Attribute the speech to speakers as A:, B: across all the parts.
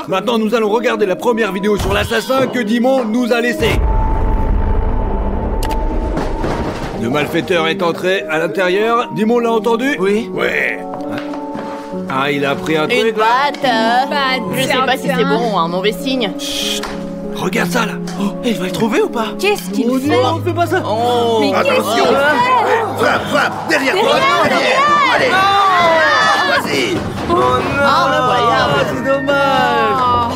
A: Maintenant, nous allons regarder la première vidéo sur l'assassin que Dimon nous a laissé. Le malfaiteur est entré à l'intérieur. Dimon l'a entendu?
B: Oui.
A: Ouais. Ah, il a pris un truc.
C: Une batte. Je sais pas si c'est bon, un mauvais signe.
A: Chut. Regarde ça là.
B: Oh, il va le trouver ou pas?
D: Qu'est-ce qu'il
A: Oh
D: fait?
A: non, fais pas ça.
B: Oh.
D: Mais
E: Attention! Frappe, frappe! Derrière toi! Allez! Vas-y!
B: Oh non.
A: Ah, c'est dommage.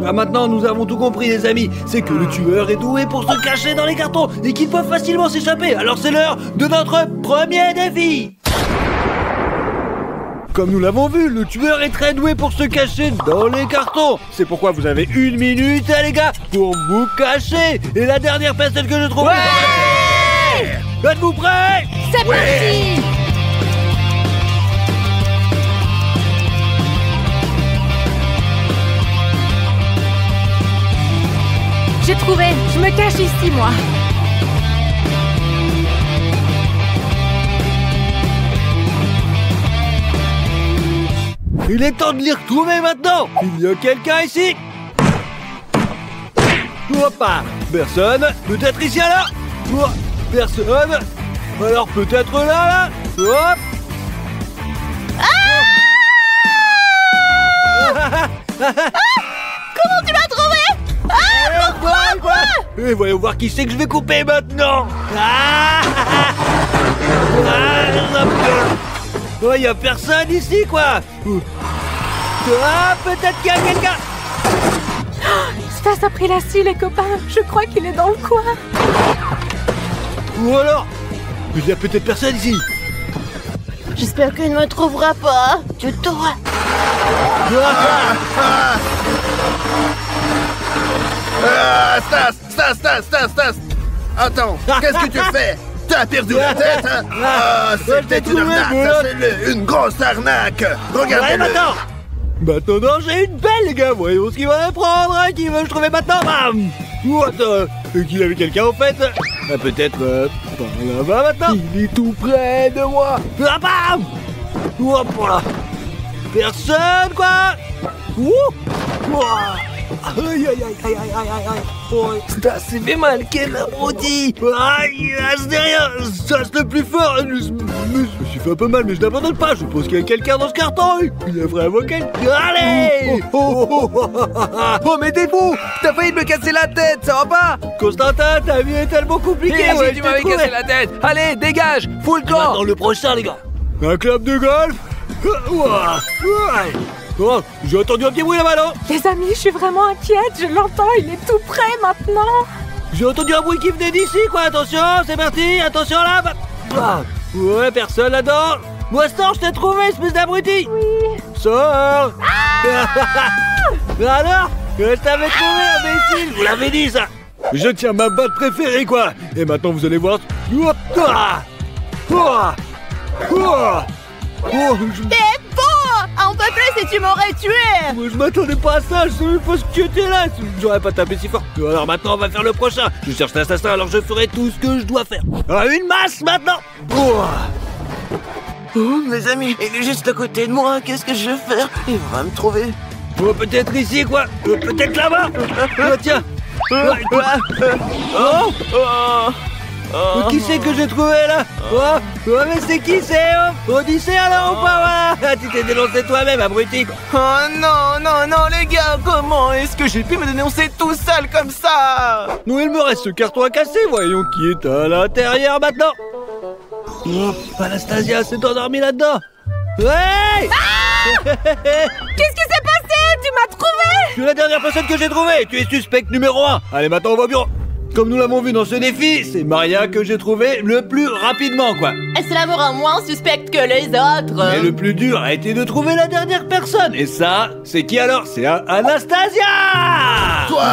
A: Ah, maintenant, nous avons tout compris, les amis. C'est que le tueur est doué pour se cacher dans les cartons et qu'il peut facilement s'échapper. Alors c'est l'heure de notre premier défi. Comme nous l'avons vu, le tueur est très doué pour se cacher dans les cartons. C'est pourquoi vous avez 1 minute, les gars, pour vous cacher. Et la dernière personne que je trouve...
B: Ouais.
A: Êtes-vous prêts?
D: C'est parti! J'ai trouvé, je me cache ici, moi.
A: Il est temps de les retrouver maintenant. Il y a quelqu'un ici? Hoppa. Personne. Peut-être ici là. Personne. Alors peut-être là. Hop.
C: Comment tu l'as trouvé?
A: Pourquoi? Et voyons voir qui c'est que je vais couper maintenant. Oh, y a personne ici, quoi. Ah, peut-être qu'il y a quelqu'un.
D: Stas a pris la scie, les copains. Je crois qu'il est dans le coin.
A: Ou alors, il y a peut-être personne ici.
C: J'espère qu'il ne me trouvera pas. Tu dois.
E: Stas! Attends, qu'est-ce que tu fais? T'as perdu la tête, hein? Ah, c'était une arnaque, sachez-le, une grosse arnaque!
A: Ouais,
E: Regardez-le!
A: maintenant, j'ai une belle, les gars. Voyons ce qu'il va me prendre, hein, qui veut je trouver maintenant. Bam. What? Qu'il avait quelqu'un, en fait. Ah, peut-être par là-bas, maintenant. Il est tout près de moi. Ah, bam. Hop là. Personne, quoi. Ouh. Ouah. Aïe, aïe, aïe, aïe, aïe, aïe, aïe. Oh,
B: Ça s'est fait mal, quel abruti.
A: aïe, c'est rien. Ça, c'est le plus fort. Je me suis fait un peu mal, mais je n'abandonne pas. Je pense qu'il y a quelqu'un dans ce carton. Il y a vraiment quelqu'un. Allez.
B: Oh, mais t'es fou. T'as failli me casser la tête, ça va pas?
A: Constantin, ta vie est tellement compliquée.
B: Et tu m'avais cassé la tête. Allez, dégage, fous le camp.
A: Dans le prochain, les gars. Un club de golf. Oh, j'ai entendu un petit bruit là-bas, non?
D: Les amis, je suis vraiment inquiète. Je l'entends, il est tout près maintenant.
A: J'ai entendu un bruit qui venait d'ici, quoi. Attention, c'est parti. Attention là. Ouais, personne là-dedans. Mouastor, je t'ai trouvé, espèce d'abruti.
D: Oui.
A: Sors. Alors, je t'avais trouvé, imbécile. Je vous l'avais dit, ça. Je tiens ma batte préférée, quoi. Et maintenant, vous allez voir.
C: T'es faux! On peut plus si tu m'aurais tué!
A: Moi, je m'attendais pas à ça, je savais pas ce que tu étais là. J'aurais pas tapé si fort. Alors maintenant, on va faire le prochain. Je cherche l'assassin, alors je ferai tout ce que je dois faire. Une masse maintenant.
B: Oh, mes amis, il est juste à côté de moi. Qu'est-ce que je vais faire? Il va me trouver.
A: Peut-être ici, quoi. Peut-être là-bas. Tiens. Qui c'est que j'ai trouvé là? Mais c'est qui c'est? Odyssée alors ou pas? Voilà. Tu t'es dénoncé toi-même, abruti.
B: Oh non, les gars, comment est-ce que j'ai pu me dénoncer tout seul comme ça?
A: Non, il me reste ce carton à casser, voyons qui est à l'intérieur maintenant. Anastasia s'est endormie là-dedans. Ouais.
D: Qu'est-ce qui s'est passé? Tu m'as trouvé?
A: Tu es la dernière personne que j'ai trouvée. Tu es suspect numéro 1. Allez, maintenant on va au bureau. Comme nous l'avons vu dans ce défi, c'est Maria que j'ai trouvé le plus rapidement, quoi.
C: Et cela me rend moins suspecte que les autres.
A: Mais le plus dur a été de trouver la dernière personne. Et ça, c'est qui alors? C'est Anastasia.
E: Toi,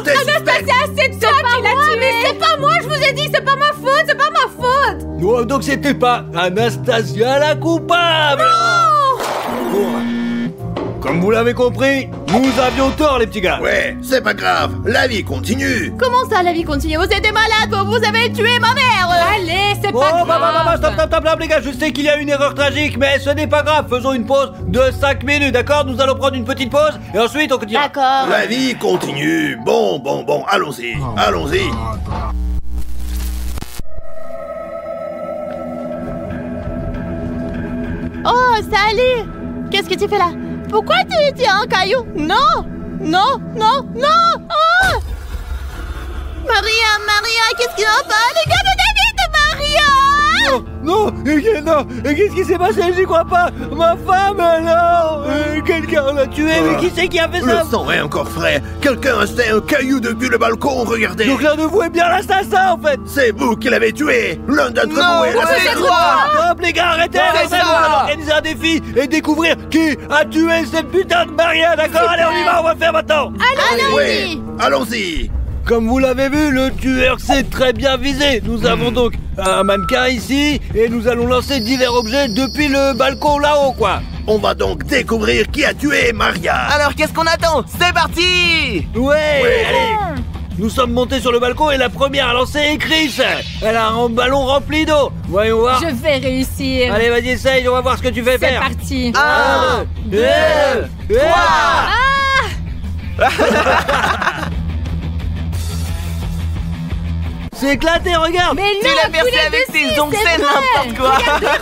E: t'es suspect!
D: Anastasia, c'est toi qui l'as tué. Mais c'est pas moi, je vous ai dit, c'est pas ma faute, c'est pas ma faute.
A: Non, donc c'était pas Anastasia la coupable. comme vous l'avez compris, nous avions tort les petits gars.
E: Ouais, c'est pas grave, la vie continue.
C: Comment ça, la vie continue? Vous êtes des malades, vous avez tué ma mère!
D: Allez, c'est
A: Oh,
D: pas grave.
A: stop les gars, je sais qu'il y a une erreur tragique, mais ce n'est pas grave, faisons une pause de 5 minutes, d'accord? Nous allons prendre une petite pause, et ensuite on continue.
C: D'accord.
E: La vie continue. Bon, allons-y, allons-y.
C: Oh, Sally! Qu'est-ce que tu fais là? Pourquoi tu as un caillou? Non! Non! Non! Non! Oh! Maria, qu'est-ce qui va pas? Les gars de David, Maria!
A: Non, et qu'est-ce qui s'est passé? J'y crois pas. Ma femme alors, quelqu'un l'a tué, mais qui c'est qui a fait ça?
E: Le sang est encore frais. Quelqu'un a jeté un caillou depuis le balcon, regardez.
A: Donc l'un de vous est bien l'assassin en fait.
E: C'est vous qui l'avez tué. L'un d'entre vous est
B: c'est
E: l'assassin.
B: toi.
A: Stop les gars, arrêtez.
B: C'est ça.
A: On va organiser un défi et découvrir qui a tué cette putain de Maria, d'accord? Allez, on y va, on va le faire maintenant.
E: Oui, allons-y.
A: Comme vous l'avez vu, le tueur s'est très bien visé. Nous avons donc un mannequin ici et nous allons lancer divers objets depuis le balcon là-haut, quoi.
E: On va donc découvrir qui a tué Maria.
B: Alors qu'est-ce qu'on attend? C'est parti!
A: Ouais, allez. Nous sommes montés sur le balcon et la première à lancer est Chris. Elle a un ballon rempli d'eau. Voyons voir.
D: Je vais réussir.
A: Allez, vas-y, essaye, on va voir ce que tu fais
D: C'est
A: faire.
D: parti.
B: 1, 2, 3.
A: C'est éclaté, regarde.
D: Mais
B: Tu
D: non,
B: l'as percé
D: coulez
B: avec
D: dessus,
B: tes ongles,
D: c'est
B: c'est
D: vrai.
B: n'importe quoi.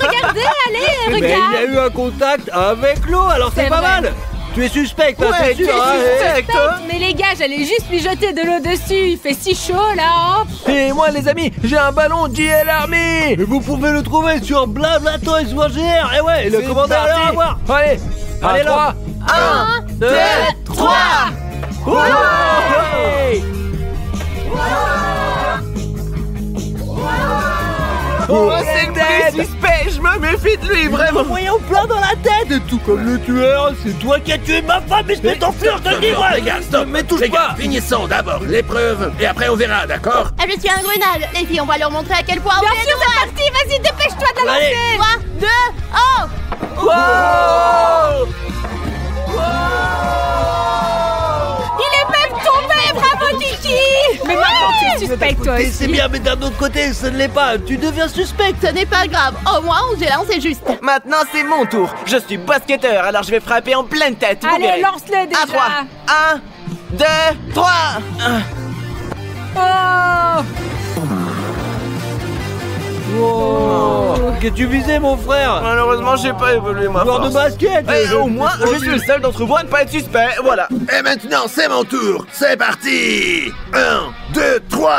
D: Regardez, allez,
A: Mais il y
D: regarde.
A: a eu un contact avec l'eau, alors c'est
D: C'est
A: pas
D: vrai.
A: mal. Tu es suspect, hein,
B: Ouais,
A: c'est
B: tu es
A: sûr. hein,
B: suspect, hein.
D: Mais les gars, j'allais juste lui jeter de l'eau dessus. Il fait si chaud là.
B: Et moi les amis, j'ai un ballon JL Army.
A: Et vous pouvez le trouver sur blablatoys.gr. Et ouais, le commandeur allez à voir.
B: Allez,
A: Allez, là.
B: 1, 2, 3.
A: Hey.
B: Oh, c'est le plus suspect, je me méfie de lui, vraiment.
A: Voyons plein dans la tête. Tout comme le tueur, c'est toi qui as tué ma femme, espèce d'enflure, je te le dis, ouais.
E: Les gars, stop.
A: Mais touche
E: Les gars,
A: pas.
E: finissons d'abord l'épreuve et après on verra, d'accord?
C: Ah, je suis un grenade. Les filles, on va leur montrer à quel point
D: Bien
C: on est
D: sûr, c'est parti. Vas-y, dépêche-toi de la
A: Allez.
D: lancer.
C: 3, 2, 1.
D: Il est même tombé. Bravo, Kiki. Mais maintenant, tu es suspect, toi
A: Et c'est
D: aussi.
A: bien, mais d'un autre côté, ce ne l'est pas. Tu deviens suspect.
C: Ce n'est pas grave. Au moins, j'ai lancé juste.
B: Maintenant c'est mon tour. Je suis basketteur, alors je vais frapper en pleine tête. Vous
D: Allez,
B: verrez.
D: lance-le déjà.
B: À 3. 1, 2, 3.
D: Oh.
A: Oh. Que tu visais, mon frère.
B: Malheureusement, j'ai pas évolué ma
A: Joueur de
B: force.
A: basket.
B: Et au moins, je suis le seul d'entre vous à ne pas être suspect. Voilà.
E: Et maintenant, c'est mon tour. C'est parti. 1, 2, 3.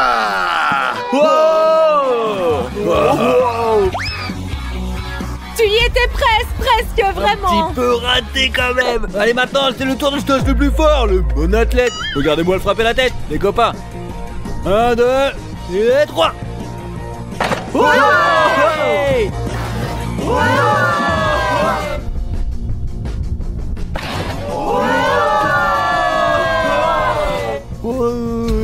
D: Tu y étais presque, vraiment.
A: Un petit peu raté quand même. Allez, maintenant, c'est le tour de Stos le plus fort, le bon athlète. Regardez-moi le frapper la tête, les copains. 1, 2 et 3. Hey.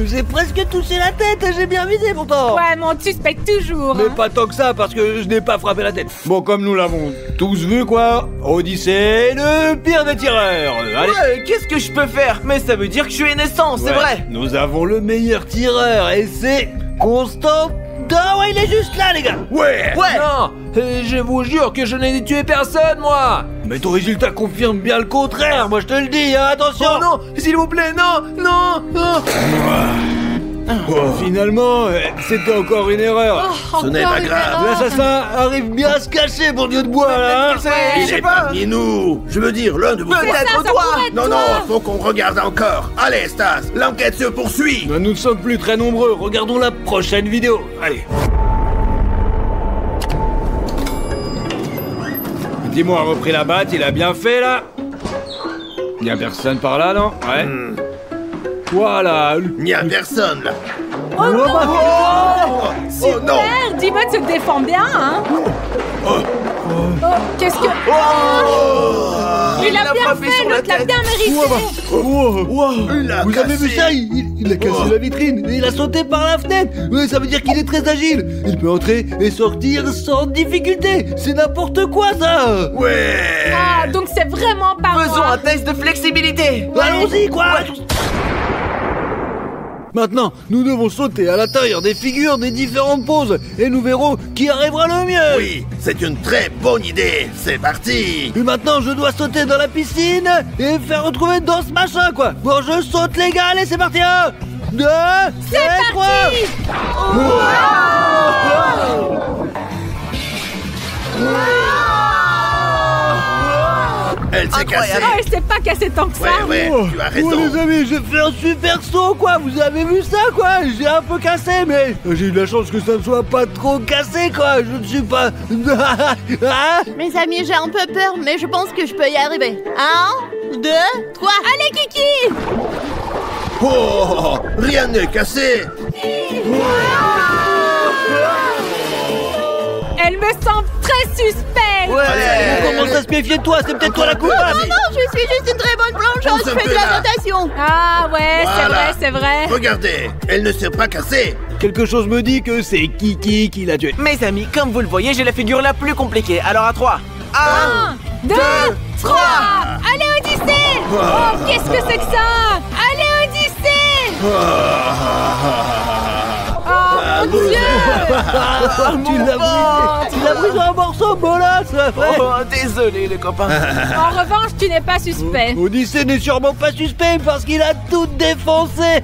A: J'ai presque touché la tête, j'ai bien visé pourtant.
D: Ouais, mon suspect toujours.
A: Mais
D: hein.
A: pas tant que ça, parce que je n'ai pas frappé la tête. Bon, comme nous l'avons tous vu, quoi, Odyssey, le pire des tireurs. Allez.
B: Ouais, qu'est-ce que je peux faire? Mais ça veut dire que je suis innocent, c'est
A: Ouais,
B: vrai.
A: Nous avons le meilleur tireur, et c'est Constant. Ah ouais, il est juste là, les gars.
E: Ouais.
B: Non, je vous jure que je n'ai tué personne, moi.
A: Mais ton résultat confirme bien le contraire, moi je te le dis, hein, attention.
B: Oh non, s'il vous plaît, non, non, non.
A: Finalement, c'était encore une erreur.
E: Ce n'est pas grave.
A: L'assassin arrive bien à se cacher, bon Dieu de bois, là, hein.
B: Je
E: Il
B: sais
E: est
B: pas.
E: parmi nous. Je veux dire, l'un de vous.
B: Peut-être
D: Ça
B: toi.
D: pourrait être
E: Non,
D: toi.
E: non, faut qu'on regarde encore. Allez, Stas, l'enquête se poursuit.
A: Nous ne sommes plus très nombreux, regardons la prochaine vidéo. Allez. Dis-moi a repris la batte, il a bien fait là. Il n'y a personne par là, non? Ouais. Voilà.
E: Il n'y a personne là.
D: Oh non.
E: Oh non.
D: Super, Dimon se défend bien, hein. Oh, qu'est-ce que... Il a bien
B: frappé
D: fait,
B: sur la
D: l'autre l'a
B: tête.
D: bien mérité.
A: Vous avez vu ça? Il a cassé la vitrine et il a sauté par la fenêtre. Ouais, ça veut dire qu'il est très agile. Il peut entrer et sortir sans difficulté. C'est n'importe quoi ça.
E: Ouais.
D: Ah, donc c'est vraiment pas
B: Faisons
D: moi.
B: un test de flexibilité.
A: Allons-y quoi. Maintenant, nous devons sauter à l'intérieur des figures des différentes poses et nous verrons qui arrivera le mieux.
E: Oui, c'est une très bonne idée. C'est parti.
A: Et maintenant, je dois sauter dans la piscine et faire retrouver dans ce machin, quoi. Bon, je saute, les gars, allez, c'est parti. 1, 2,
D: C'est
A: et 3.
E: Elle s'est cassée.
B: Incroyable.
D: Oh, elle s'est pas cassée tant que ça.
E: Ouais, tu as raison.
A: Oh, les amis, j'ai fait un super saut, quoi. Vous avez vu ça, quoi. J'ai un peu cassé, mais j'ai eu de la chance que ça ne soit pas trop cassé, quoi. Je ne suis pas... Ah.
C: Mes amis, j'ai un peu peur, mais je pense que je peux y arriver. 1, 2, 3.
D: Allez, Kiki.
E: Oh, rien n'est cassé.
D: Elle me semble très suspecte.
B: Ouais.
A: On commence à se méfier de toi. C'est peut-être toi la coupable.
C: Non, je suis juste une très bonne plongeuse.
E: On se
C: Je fais de
E: fait
C: la
E: là.
C: natation.
D: Ah ouais,
E: Voilà.
D: c'est vrai.
E: Regardez, elle ne s'est pas cassée.
A: Quelque chose me dit que c'est Kiki qui l'a tué.
B: Mes amis, comme vous le voyez, j'ai la figure la plus compliquée. Alors à 3. 1,
D: 2, 3. Allez, Odyssée. Oh, qu'est-ce que c'est que ça? Allez, Odyssée. Oh, mon Dieu.
A: Tu l'as brisé. Tu l'as brisé en morceaux, bolasse.
B: Oh, désolé les copains.
D: En revanche, tu n'es pas suspect.
A: Odyssée n'est sûrement pas suspect parce qu'il a tout défoncé.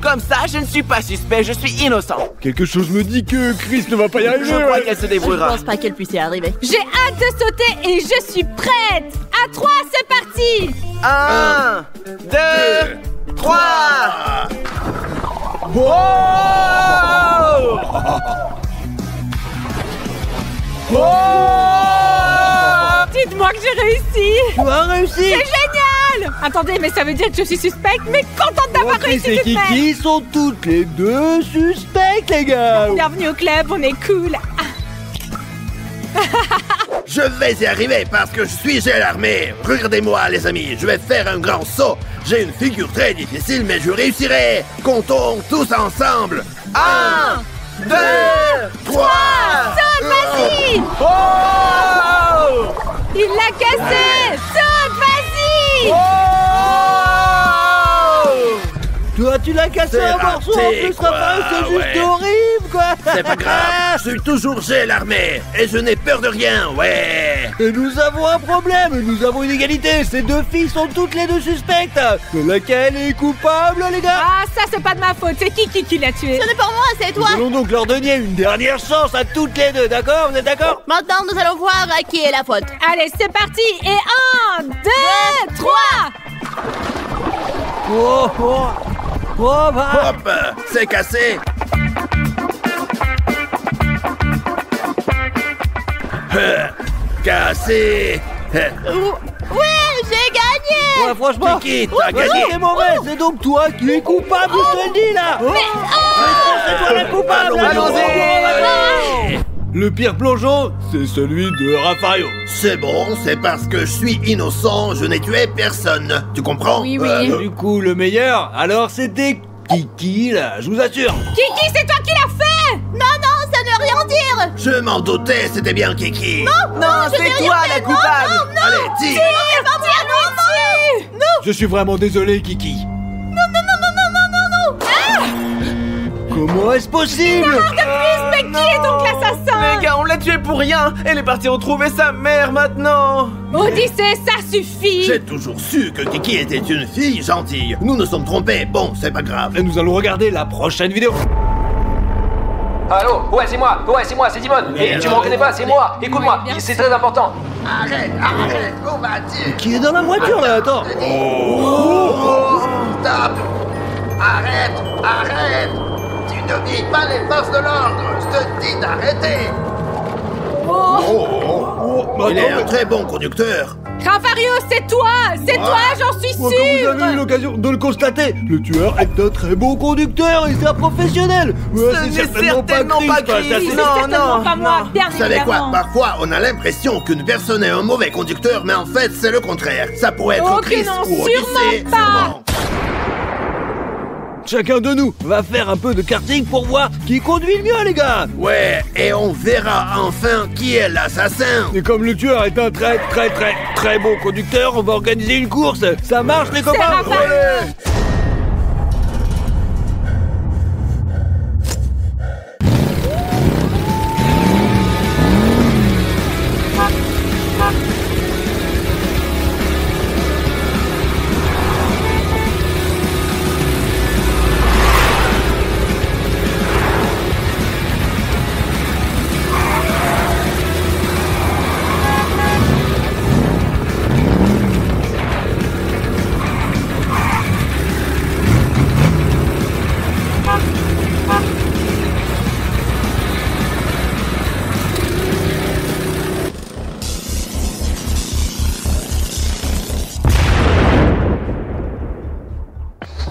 B: Comme ça, je ne suis pas suspect, je suis innocent.
A: Quelque chose me dit que Chris ne va pas y arriver.
B: Je crois qu'elle se
C: Je
B: débrouillera.
C: pense pas qu'elle puisse y arriver.
D: J'ai hâte de sauter et je suis prête. À 3, c'est parti.
B: 1, 2, 3.
D: Dites-moi que j'ai réussi.
A: Tu as réussi.
D: C'est génial. Attendez, mais ça veut dire que je suis suspecte, mais contente d'avoir
A: Chris
D: réussi
A: et
D: tout de même.
A: Kiki sont toutes les deux suspectes, les gars.
D: Bienvenue au club, on est cool.
E: Je vais y arriver parce que je suis gel armé. Regardez-moi, les amis, je vais faire un grand saut. J'ai une figure très difficile, mais je réussirai. Comptons tous ensemble.
B: 1, 2, 3.
D: Vas-y.
B: Oh!
D: Il l'a cassé. Saute, vas-y.
B: Oh!
A: Toi, tu l'as cassé
E: C'est
A: en morceaux. En
E: raté,
A: plus,
E: quoi,
A: Raphaël, c'est juste
E: ouais.
A: horrible, quoi.
E: C'est pas grave, je suis toujours gel armé et je n'ai peur de rien, ouais.
A: Et nous avons un problème. Nous avons une égalité. Ces deux filles sont toutes les deux suspectes. Mais laquelle est coupable, les gars?
D: Ah, ça c'est pas de ma faute, c'est Kiki qui l'a tué.
C: Ce n'est pas moi, c'est toi.
A: Nous allons donc leur donner une dernière chance à toutes les deux, d'accord? Vous êtes d'accord?
C: Maintenant, nous allons voir à qui est la faute.
D: Allez, c'est parti. Et 1, 2, 3.
A: Oh, oh. Oh, bah.
E: Hop, c'est cassé. Cassé.
C: Ouais, j'ai gagné.
A: Ouais, franchement,
E: Kiki, t'as gagné.
A: c'est mauvais. C'est donc toi qui es coupable, je te le dis, là. C'est toi la coupable.
B: Allons-y.
A: Le pire plongeon, c'est celui de Raphaël.
E: C'est bon, c'est parce que je suis innocent, je n'ai tué personne. Tu comprends?
D: Oui, oui.
A: Du coup, le meilleur, alors c'était Kiki, là, je vous assure.
D: Kiki, c'est toi qui l'as fait.
C: Non, non, ça ne veut rien dire.
E: Je m'en doutais, c'était bien Kiki.
B: Non,
C: je n'ai
B: c'est
C: rien
B: toi
C: fait.
B: la coupable.
E: Allez, dis.
A: Je suis vraiment désolé, Kiki. Comment est-ce possible?
D: Mais qui est donc l'assassin?
B: Les gars, on l'a tué pour rien. Elle est partie retrouver sa mère maintenant.
D: Odyssée, ça suffit.
E: J'ai toujours su que Kiki était une fille gentille. Nous nous sommes trompés, bon, c'est pas grave.
A: Et nous allons regarder la prochaine vidéo.
F: Allô? Ouais, c'est moi, c'est Simone. Et tu me reconnais pas, c'est moi. Écoute-moi,
D: bien
F: c'est très important.
E: Arrête, où vas-tu?
A: Qui est dans la voiture, là? Attends.
E: Stop! Arrête! Tu n'oublies pas les forces de l'ordre! Je te dis d'arrêter! Il est un très bon conducteur!
D: Rafarios, c'est toi! C'est toi, j'en suis
A: Comme vous
D: sûre!
A: avez eu l'occasion de le constater, le tueur est un très bon conducteur et c'est un professionnel. Ouais,
B: Ce n'est certainement pas Chris.
A: ça, c'est-
D: C'est
B: Non,
D: certainement
B: non,
D: pas moi,
B: non.
D: bien
E: Vous savez quoi?
D: évidemment.
E: Parfois, on a l'impression qu'une personne est un mauvais conducteur, mais en fait, c'est le contraire. Ça pourrait être
D: Oh, que
E: Chris
D: non,
E: ou
D: sûrement
E: Odyssée,
D: pas.
E: sûrement.
A: Chacun de nous va faire un peu de karting pour voir qui conduit le mieux, les gars.
E: Ouais, et on verra enfin qui est l'assassin.
A: Et comme le tueur est un très bon conducteur, on va organiser une course. Ça marche, les copains?
D: Raphaël.
A: Allez.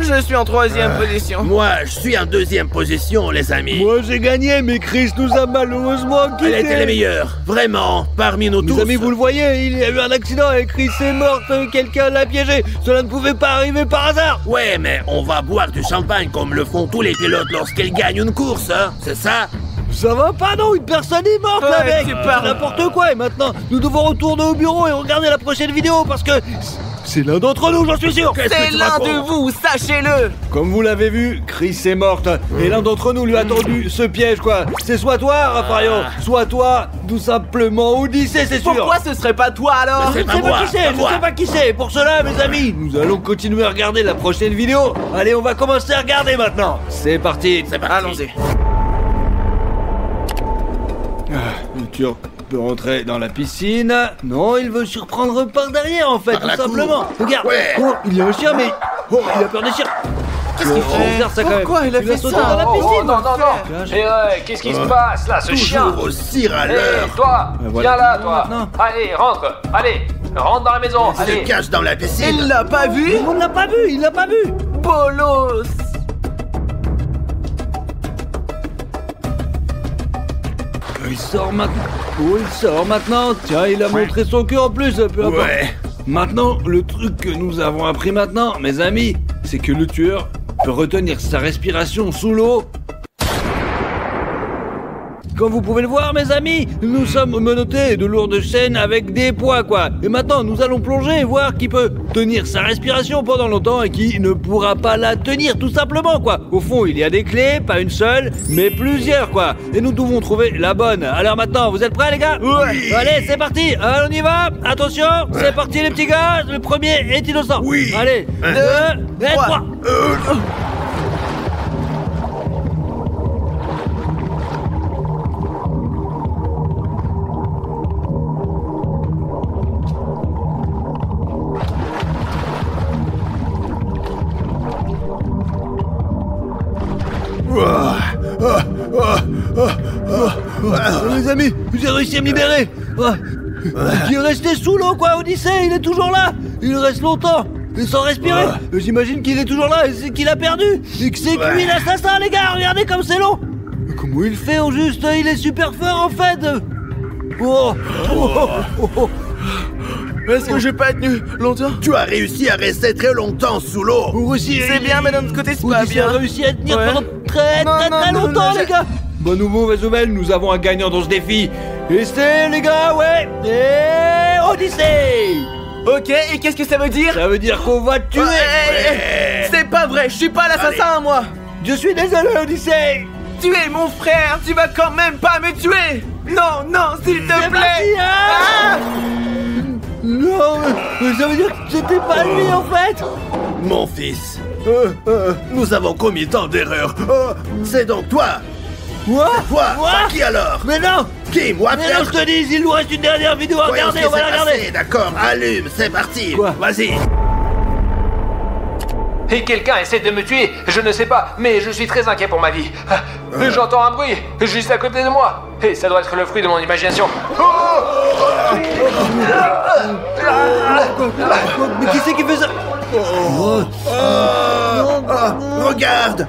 B: Je suis en 3e position.
E: Moi, je suis en 2e position, les amis.
A: Moi j'ai gagné, mais Chris nous a malheureusement quittés.
E: Elle a été les meilleures, vraiment, parmi nous tous.
A: Mes amis, vous le voyez, il y a eu un accident et Chris est morte, quelqu'un l'a piégé. Cela ne pouvait pas arriver par hasard.
E: Ouais, mais on va boire du champagne comme le font tous les pilotes lorsqu'ils gagnent une course, hein, c'est ça?
A: Ça va pas non, une personne est morte
B: Ouais,
A: là, mec.
B: tu parles.
A: N'importe quoi. Et maintenant, nous devons retourner au bureau et regarder la prochaine vidéo parce que c'est l'un d'entre nous, j'en suis sûr.
E: Qu'est-ce que
B: C'est
E: tu
B: l'un
E: racontes?
B: de vous, sachez-le.
A: Comme vous l'avez vu, Chris est morte et l'un d'entre nous lui a tendu ce piège quoi. C'est soit toi, Rafario, soit toi, tout simplement Odyssée, c'est sûr.
B: Pourquoi ce serait pas toi alors?
E: Mais
A: Je ne sais pas qui c'est, je ne sais pas qui c'est. Pour cela, mes amis, nous allons continuer à regarder la prochaine vidéo. Allez, on va commencer à regarder maintenant. C'est parti.
E: C'est parti.
B: Allons-y.
A: Le tueur peut rentrer dans la piscine. Non, il veut surprendre par derrière en fait,
E: Par la
A: tout simplement.
E: cour.
A: Regarde.
E: Ouais.
A: Oh, il y a un chien, mais oh, il a peur des chiens.
B: Qu'est-ce qu'il fait?
A: Regarde ça quand même.
B: Pourquoi il a fait
A: sauté
B: ça?
A: dans la
F: Oh,
A: piscine.
F: oh, non, non,
A: Tiens,
F: non.
A: je-
F: Mais qu'est-ce qui se passe là, ce chien?
E: Toujours aussi
F: Hé,
E: râleur.
F: toi,
A: voilà.
F: viens là, toi.
A: Non.
F: Allez, rentre. Allez, rentre dans la maison.
E: Il se
F: Allez.
E: cache dans la
B: Il
E: piscine.
B: l'a pas vu?
A: On ne l'a pas vu, il l'a pas vu.
B: Bolos.
A: Il sort maintenant. Oh, il sort maintenant. Tiens, il a montré son cul en plus, peu importe.
E: Ouais.
A: Maintenant, le truc que nous avons appris maintenant, mes amis, c'est que le tueur peut retenir sa respiration sous l'eau. Comme vous pouvez le voir, mes amis, nous sommes menottés de lourdes chaînes avec des poids, quoi. Et maintenant, nous allons plonger et voir qui peut tenir sa respiration pendant longtemps et qui ne pourra pas la tenir, tout simplement, quoi. Au fond, il y a des clés, pas une seule, mais plusieurs, quoi. Et nous devons trouver la bonne. Alors maintenant, vous êtes prêts, les gars?
E: Oui.
A: Allez, c'est parti. On y va. Attention, c'est parti, les petits gars. Le premier est innocent.
E: Oui.
A: Allez, 2 et 3. Les amis, j'ai réussi à me libérer. Il est resté sous l'eau, quoi, Odyssée. Il est toujours là. Il reste longtemps. Et sans respirer. J'imagine qu'il est toujours là et c'est qu'il a perdu. Et que c'est lui l'assassin, les gars. Regardez comme c'est long. Mais comment il fait au juste? Il est super fort, en fait.
B: Est-ce que j'ai pas tenu longtemps?
E: Tu as réussi à rester très longtemps sous l'eau.
B: C'est bien, mais d'un autre côté, c'est pas
A: Odyssée a
B: bien.
A: réussi à tenir
B: Ouais.
A: pendant très
B: Non,
A: longtemps,
B: non,
A: les gars. Bonne ou mauvaise nouvelle, nous avons un gagnant dans ce défi. Et c'est, les gars, ouais, et Odyssée.
B: Ok, et qu'est-ce que ça veut dire?
A: Ça veut dire qu'on va te tuer.
B: C'est pas vrai, je suis pas l'assassin, moi.
A: Je suis désolé, Odyssée.
B: Tu es mon frère, tu vas quand même pas me tuer. Non, non, s'il te
A: C'est
B: plaît.
A: parti, hein. Non, mais ça veut dire que c'était pas lui, en fait.
E: Mon fils, nous avons commis tant d'erreurs. C'est donc toi.
A: Quoi?
E: Toi,
A: Quoi?
E: Pas qui alors?
A: Mais non.
E: Qui, moi,
A: Mais non, je te dis, il nous reste une dernière vidéo à
E: Voyons
A: regarder,
E: ce
A: on
E: qui
A: va la
E: s'est
A: regarder.
E: passé, d'accord, allume, c'est parti.
A: Quoi?
E: Vas-y.
F: et quelqu'un essaie de me tuer. Je ne sais pas, mais je suis très inquiet pour ma vie. J'entends un bruit juste à côté de moi. Et ça doit être le fruit de mon imagination.
A: Mais qui c'est qui fait ça?
E: Regarde.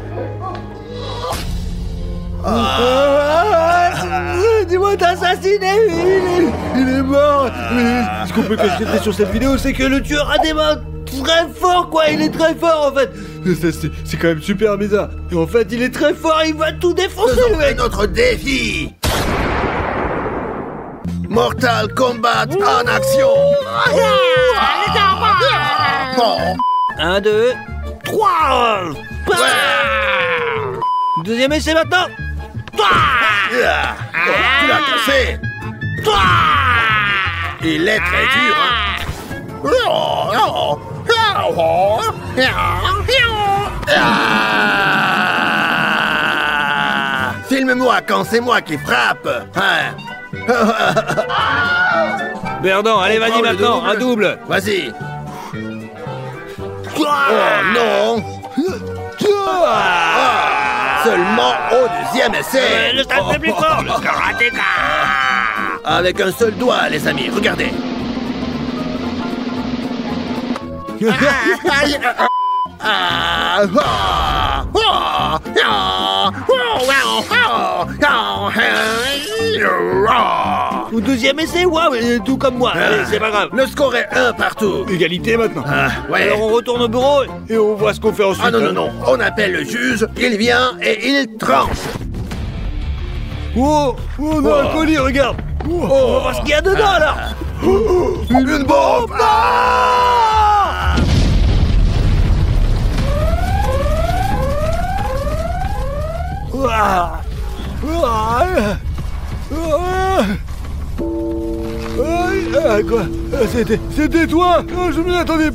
A: Dis-moi, t'as assassiné. Il est mort. Ce qu'on peut constater sur cette vidéo, c'est que le tueur a des mains très fort, quoi. Il est très fort, en fait. C'est quand même super bizarre. Et en fait, il est très fort. Il va tout défoncer, le mec.
E: Notre défi. Mortal Kombat en action.
A: 1, 2, 3. Deuxième essai maintenant.
E: Tu l'as cassé. Il est très dur, Filme-moi quand c'est moi qui frappe.
A: Berdan, allez, vas-y maintenant, un double.
E: Vas-y. Oh non. Seulement au deuxième essai.
A: Le stade est plus fort, le karatéka.
E: Avec un seul doigt, les amis, regardez.
A: Au deuxième essai, waouh, tout comme moi. Allez, c'est pas grave.
E: Le score est 1 partout.
A: Égalité maintenant.
E: Ouais.
A: Alors on retourne au bureau et on voit ce qu'on fait ensuite.
E: Ah non. On appelle le juge, il vient et il tranche.
A: Oh, on a un colis, regarde. On va voir ce qu'il y a dedans, là.
E: Une bombe.
A: Quoi? C'était toi? Je m'y attendais.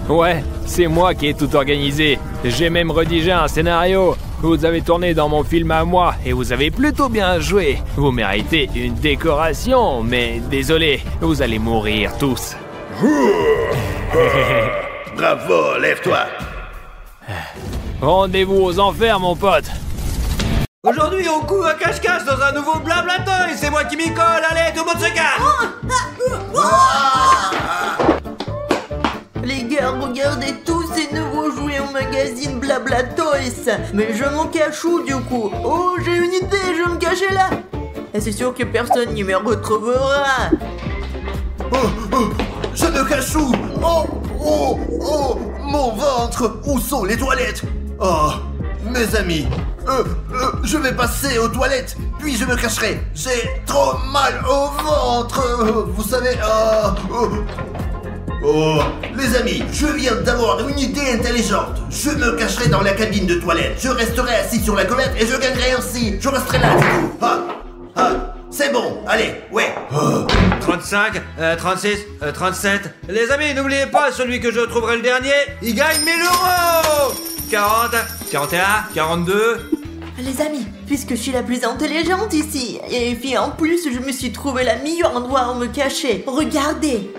G: Ouais, c'est moi qui ai tout organisé. J'ai même rédigé un scénario. Vous avez tourné dans mon film à moi et vous avez plutôt bien joué. Vous méritez une décoration, mais désolé, vous allez mourir tous.
E: Bravo, lève-toi.
G: Rendez-vous aux enfers, mon pote.
A: Aujourd'hui, on court à cache-cache dans un nouveau Blablatoy. C'est moi qui m'y colle. Allez, tout le monde se cache.
C: Les gars, regardez tous ces nouveaux jouets au magazine Blablatoys. Mais je m'en cache où du coup? Oh, j'ai une idée, je vais me cacher là. Et c'est sûr que personne n'y me retrouvera.
E: Je me cache où? Oh, mon ventre. Où sont les toilettes? Oh, mes amis. Je vais passer aux toilettes, puis je me cacherai. J'ai trop mal au ventre. Vous savez, Oh, les amis, je viens d'avoir une idée intelligente. Je me cacherai dans la cabine de toilette. Je resterai assis sur la cuvette et je gagnerai ainsi. Je resterai là, du coup. C'est bon, allez, ouais.
A: 35, 36, 37. Les amis, n'oubliez pas, celui que je trouverai le dernier, il gagne 1000 €. 40, 41, 42.
C: Les amis, puisque je suis la plus intelligente ici, et puis en plus je me suis trouvé le meilleur endroit où me cacher. Regardez.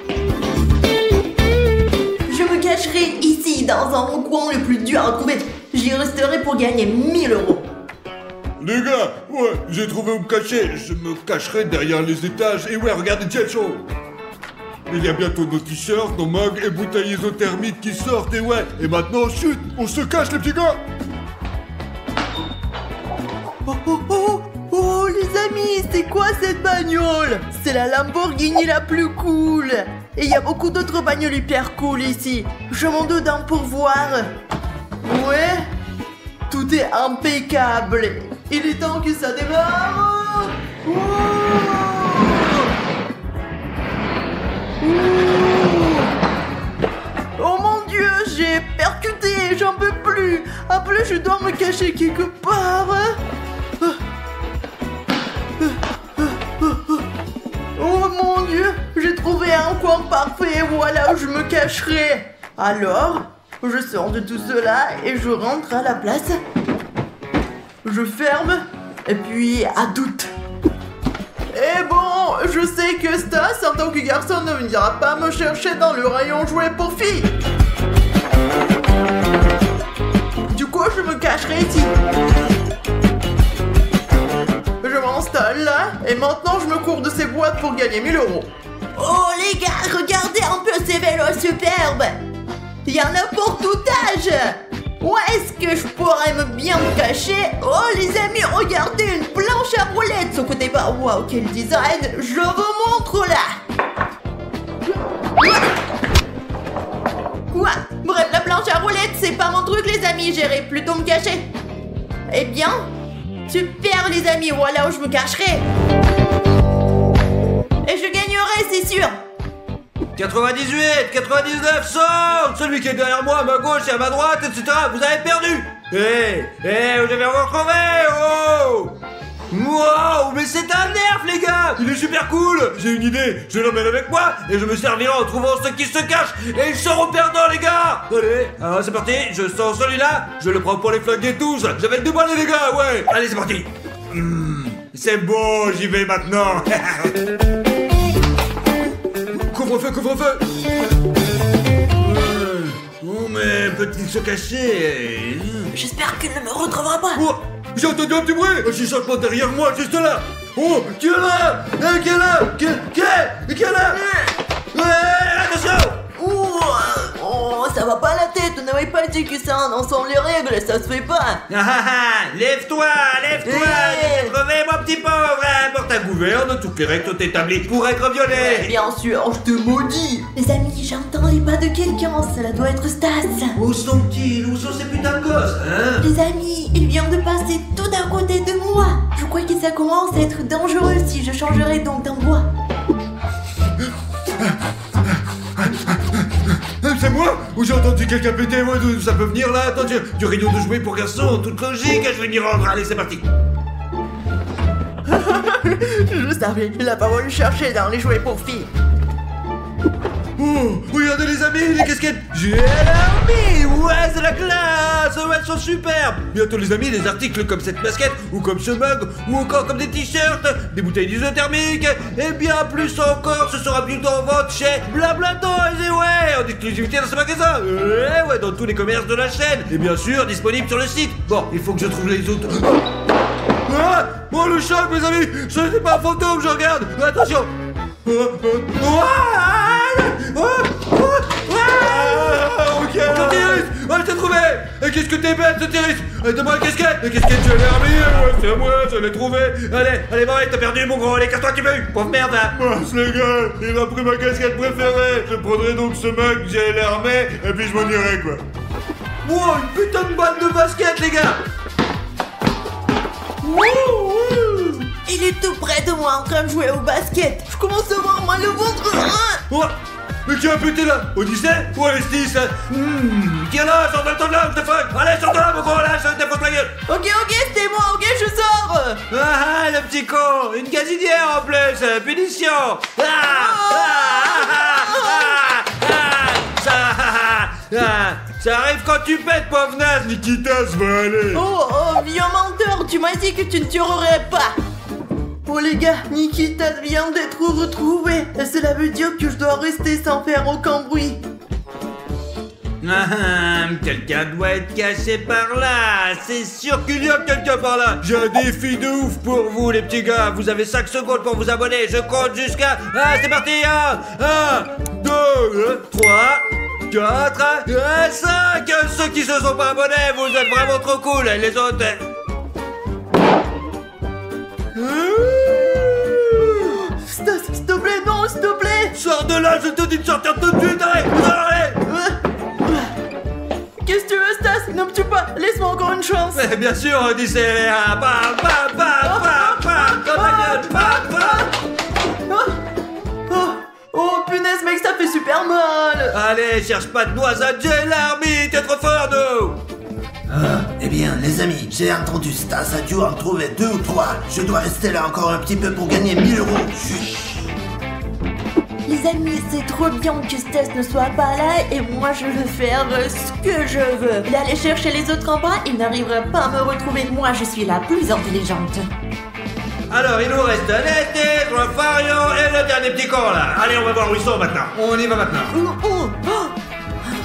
C: Je me cacherai ici, dans un coin le plus dur à trouver. J'y resterai pour gagner 1000 €.
H: Les gars, ouais, j'ai trouvé où me cacher. Je me cacherai derrière les étages. Et ouais, regardez Jet Show. Il y a bientôt nos t-shirts, nos mugs et bouteilles isothermiques qui sortent. Et ouais, et maintenant, chut, on se cache les petits gars.
C: Oh, les amis, c'est quoi cette bagnole? C'est la Lamborghini la plus cool. Et il y a beaucoup d'autres bagnoles hyper cool ici. Je monte dedans pour voir. Ouais, tout est impeccable. Il est temps que ça démarre. Oh mon Dieu, j'ai percuté, j'en peux plus. Après, je dois me cacher quelque part. Oh mon Dieu, j'ai trouvé un coin parfait, voilà où je me cacherai. Alors, je sors de tout cela et je rentre à la place. Je ferme, et puis à doute. Et bon, je sais que Stas, en tant que garçon, ne viendra pas me chercher dans le rayon jouet pour filles. cacherai ici. Je m'installe là, et maintenant je me cours de ces boîtes pour gagner 1000 €. Oh les gars, regardez un peu ces vélos superbes. Il y en a pour tout âge. Où est-ce que je pourrais bien me cacher? Oh les amis, regardez une planche à roulettes. Ce côté bas, waouh, quel design. Je vous montre là. Quoi? Bref, la planche à roulettes, c'est pas mon truc les amis, j'irai plutôt me cacher. Eh bien, super les amis, voilà où je me cacherai. Et je gagnerai, c'est sûr.
A: 98, 99, 100. Celui qui est derrière moi, à ma gauche et à ma droite, etc. Vous avez perdu. Vous devez vous retrouver. Oh. Wow, mais c'est un nerf les gars. Il est super cool. J'ai une idée, je l'emmène avec moi et je me servirai en trouvant ceux qui se cachent. Et ils seront perdants les gars. Allez, alors c'est parti, je sens celui-là. Je le prends pour les flinguer tous. Je vais le déballer les gars, ouais. Allez, c'est parti. C'est beau, j'y vais maintenant. Couvre-feu, couvre-feu. Oh mais peut-il se cacher?
C: J'espère qu'il ne me retrouvera pas.
A: Oh, j'ai entendu un petit bruit. J'ai changement derrière moi, juste là. Oh, qui est là? Qui est là? Qui est là? Attention.
C: Oh, ça va pas la tête. On n'avait pas dit que c'est un ensemble les règles, ça se fait pas.
A: Lève-toi, lève-toi. J'ai trouvé mon petit pauvre. Pour ta gouverne, toutes les règles sont établies pour être violées.
C: Bien sûr, je te maudis. Les amis, j'entends les pas de quelqu'un. Cela doit être Stas.
A: Où sont-ils? Où sont ces putains de gosses, hein?
C: Les amis, il vient de passer tout à côté de moi. Je crois que ça commence à être dangereux si je changerais donc d'endroit.
A: C'est moi? Ou j'ai entendu quelqu'un péter? Ouais, d'où ça peut venir là? Attends, du rayon de jouets pour garçons, toute logique, je vais m'y rendre. Allez, c'est parti.
C: Je savais, il a pas voulu chercher dans les jouets pour filles.
A: Oh, regardez les amis, les casquettes. J'ai l'armée. Ouais, c'est la classe. Ouais, elles sont superbes. Bientôt les amis, des articles comme cette basket, ou comme ce mug, ou encore comme des t-shirts, des bouteilles isothermiques, et bien plus encore, ce sera bientôt en vente chez Blablato. Et ouais, en exclusivité dans ce magasin. Et ouais, dans tous les commerces de la chaîne. Et bien sûr, disponible sur le site. Bon, il faut que je trouve les autres. Oh, le choc, mes amis. Ce n'est pas un fantôme, je regarde. Attention. Ok, Sotiris. Oh, je t'ai trouvé. Qu'est-ce que t'es bête, Sotiris. Donne-moi la casquette. La casquette, je l'ai remis. Ouais, c'est à moi, je l'ai trouvé. Allez, bye, t'as perdu, mon gros. Allez, casse-toi, tu veux. Pauvre merde, hein. Mince, les gars, il m'a pris ma casquette préférée. Je prendrai donc ce mug, j'ai l'armée, et puis je m'en irai, quoi. Wow, une putain de balle de basket, les gars.
C: Il est tout près de moi en train de jouer au basket. Je commence à avoir mal au ventre.
A: Oh, mais qui a pété là? Odyssée ou Alestis? Qui est là? Sors de là, what the fuck? Allez, sors de là, mon gros, là, je te défonce la gueule.
C: Ok, c'était moi, ok, je sors.
A: Le petit con. Une gazinière en plus. Punition. Ça arrive quand tu pètes, pauvre naze. Nikitas va aller.
C: Oh, vieux menteur, tu m'as dit que tu ne tuerais pas. Oh les gars, Nikitas vient d'être retrouvé. Cela veut dire que je dois rester sans faire aucun bruit.
A: Quelqu'un doit être caché par là. C'est sûr qu'il y a quelqu'un par là. J'ai un défi de ouf pour vous, les petits gars. Vous avez 5 secondes pour vous abonner. Je compte jusqu'à... c'est parti. 1, 2, 3... 4, 5. Ceux qui se sont pas abonnés, vous êtes vraiment trop cool. Les autres...
C: Stas, s'il te plaît, non, s'il te plaît.
A: Sors de là, je te dis de sortir tout de suite. Allez.
C: Qu'est-ce que tu veux, Stas? Ne me tue pas, laisse-moi encore une chance.
A: Mais bien sûr, Odyssée.
C: Oh punaise mec, ça fait super mal.
A: Allez, cherche pas de noisette, j'ai l'armée, t'es trop fort, nous.
E: Eh bien, les amis, j'ai entendu Stas a dû en trouver 2 ou 3. Je dois rester là encore un petit peu pour gagner 1000 €. Chut.
C: Les amis, c'est trop bien que Stas ne soit pas là et moi je veux faire ce que je veux. Il allait chercher les autres en bas, il n'arrivera pas à me retrouver. Moi, je suis la plus intelligente.
A: Alors, il nous reste Nesté, Farion et le dernier petit con là. Allez, on va voir où ils sont maintenant. On y va maintenant.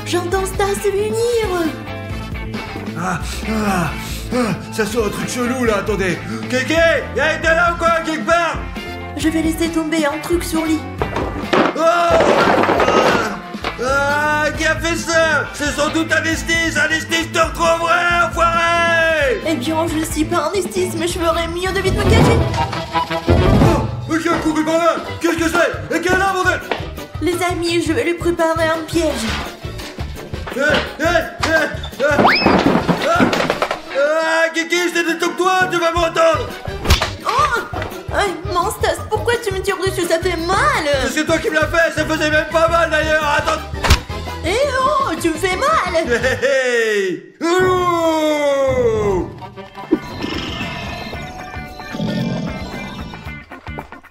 C: J'entends Stas venir.
H: Ça sent un truc chelou là, attendez. Kéké, y'a été là ou quoi, quelque part?
C: Je vais laisser tomber un truc sur lit.
A: Qui a fait ça? C'est sans doute Anestis! Anestis, te retrouverai, enfoiré!
C: Eh bien, je suis pas un estis, mais je ferais mieux de vite me cacher.
H: Mais qui a couru par là? Qu'est-ce que c'est? Et quelle est là, bordel?
C: Les amis, je vais lui préparer un piège.
A: Kiki, c'était tout que toi, tu vas m'entendre!
C: Non, Stas, pourquoi tu me tires dessus? Ça fait mal.
A: C'est toi qui me l'as fait, ça faisait même pas mal d'ailleurs, attends!
C: Eh oh, tu me fais mal.
A: Hey!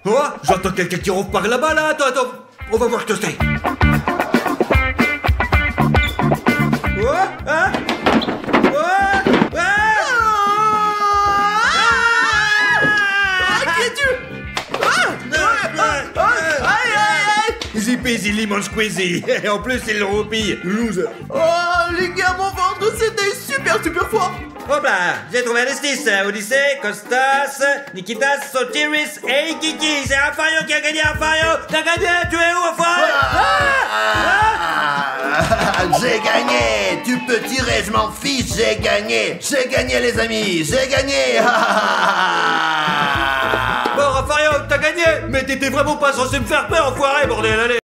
A: Oh, j'entends quelqu'un qui ronfle par là-bas, là, attends, on va voir ce que c'est. Easy peasy lemon squeezy. Et en plus, il le roupille. Loser.
C: Oh, les gars, mon ventre, c'était super fort.
A: Hop là, j'ai trouvé Anestis, Odyssée, Costas, Nikitas, Sotiris et Kiki. C'est Afario qui a gagné, Afario. T'as gagné, tu es où, Afario?
E: J'ai gagné. Tu peux tirer, je m'en fiche, j'ai gagné. J'ai gagné, les amis, j'ai gagné.
A: Bon, Afario, t'as gagné. Mais t'étais vraiment pas censé me faire peur, enfoiré, bordel, allez.